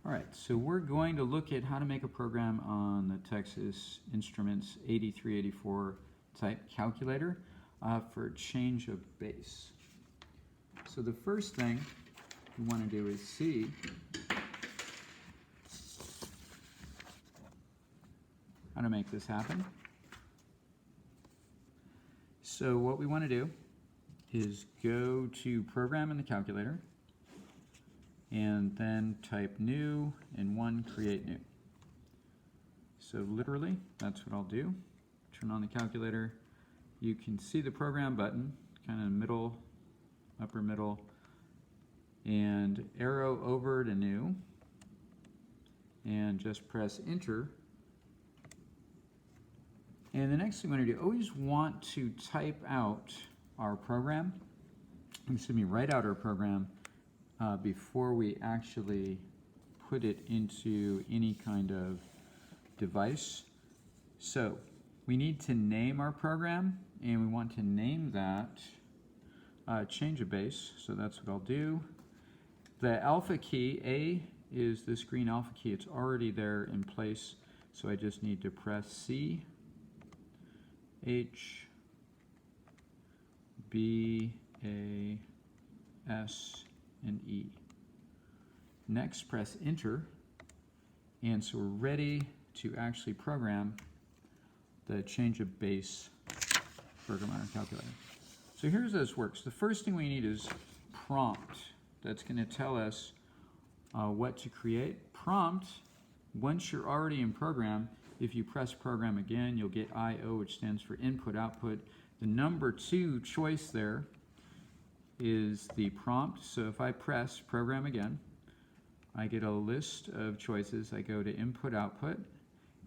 All right, so we're going to look at how to make a program on the Texas Instruments 8384 type calculator for change of base. So the first thing we want to do is see how to make this happen. So what we want to do is go to Program in the calculator and then type new and create new. So literally, that's what I'll do. Turn on the calculator. You can see the program button, kind of middle, upper middle, and arrow over to new, and just press enter. And the next thing we want to do, always want to type out our program, write out our program before we actually put it into any kind of device. So we need to name our program, and we want to name that change of base. So that's what I'll do. The alpha key, A, is this green alpha key. It's already there in place, so I just need to press C, H, B, A, S, and E. Next, press enter, and so we're ready to actually program the change of base program on our calculator. So here's how this works. The first thing we need is prompt. That's going to tell us what to create. Prompt, once you're already in program, if you press program again, you'll get IO, which stands for input output. The number 2 choice there is the prompt. So if I press program again, I get a list of choices. I go to input output,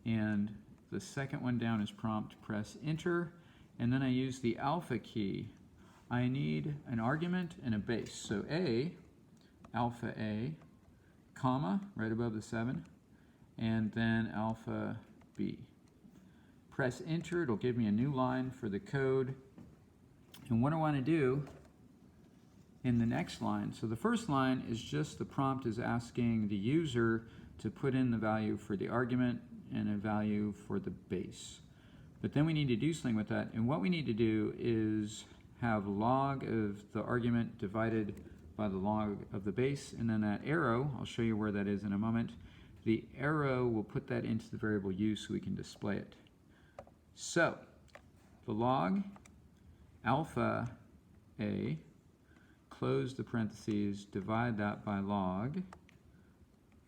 and the second one down is prompt. Press enter, and then I use the alpha key. I need an argument and a base. So A, alpha A, comma, right above the 7, and then alpha B. Press enter, it'll give me a new line for the code. And what I want to do in the next line, so the first line is just the prompt is asking the user to put in the value for the argument and a value for the base. But then we need to do something with that, and what we need to do is have log of the argument divided by the log of the base, and then that arrow, I'll show you where that is in a moment, the arrow will put that into the variable u so we can display it. So the log alpha A, close the parentheses, divide that by log,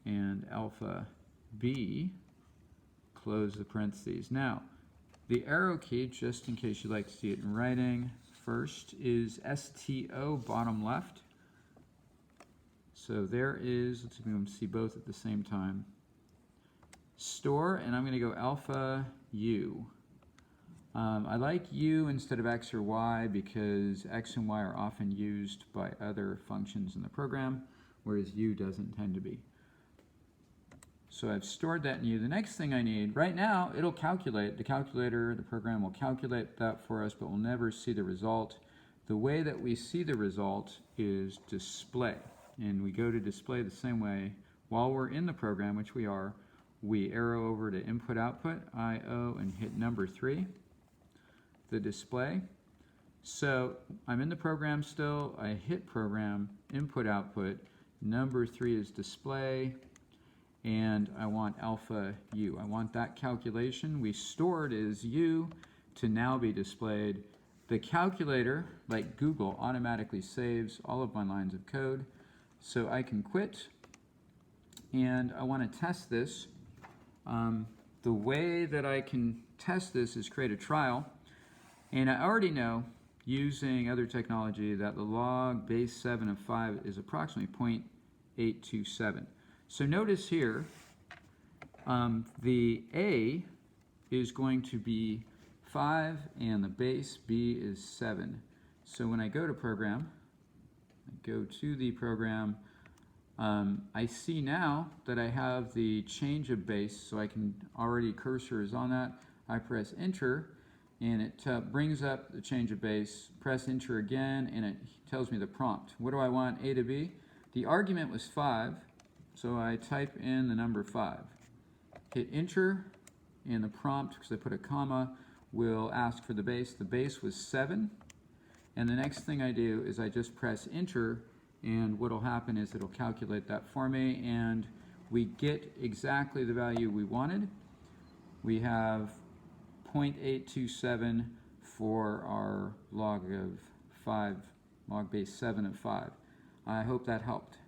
and alpha B, close the parentheses. Now, the arrow key, just in case you'd like to see it in writing, first is STO, bottom left. So there is, let's see if we can see both at the same time. Store, and I'm going to go alpha U. I like U instead of X or Y because X and Y are often used by other functions in the program, whereas U doesn't tend to be. So I've stored that in U. The next thing I need, right now, it'll calculate, the calculator, the program will calculate that for us, but we'll never see the result. The way that we see the result is display. And we go to display the same way. While we're in the program, which we are, we arrow over to input output, IO, and hit number 3, the display. So I'm in the program still, I hit program, input output, number 3 is display, and I want alpha U. I want that calculation we stored as U to now be displayed. The calculator, like Google, automatically saves all of my lines of code. So I can quit, and I want to test this. The way that I can test this is create a trial, and I already know, using other technology, that the log base 7 of 5 is approximately 0.827. So notice here, the A is going to be 5, and the base B is 7. So when I go to program, go to the program, I see now that I have the change of base, so I can already, cursor is on that. I press enter, and it brings up the change of base. Press enter again, and it tells me the prompt. What do I want A to be? The argument was 5, So I type in the number 5. Hit enter, and the prompt, because I put a comma, will ask for the base. The base was 7. And the next thing I do is I just press enter, and what will happen is it'll calculate that for me, and we get exactly the value we wanted. We have 0.827 for our log of 5, log base 7 of 5. I hope that helped.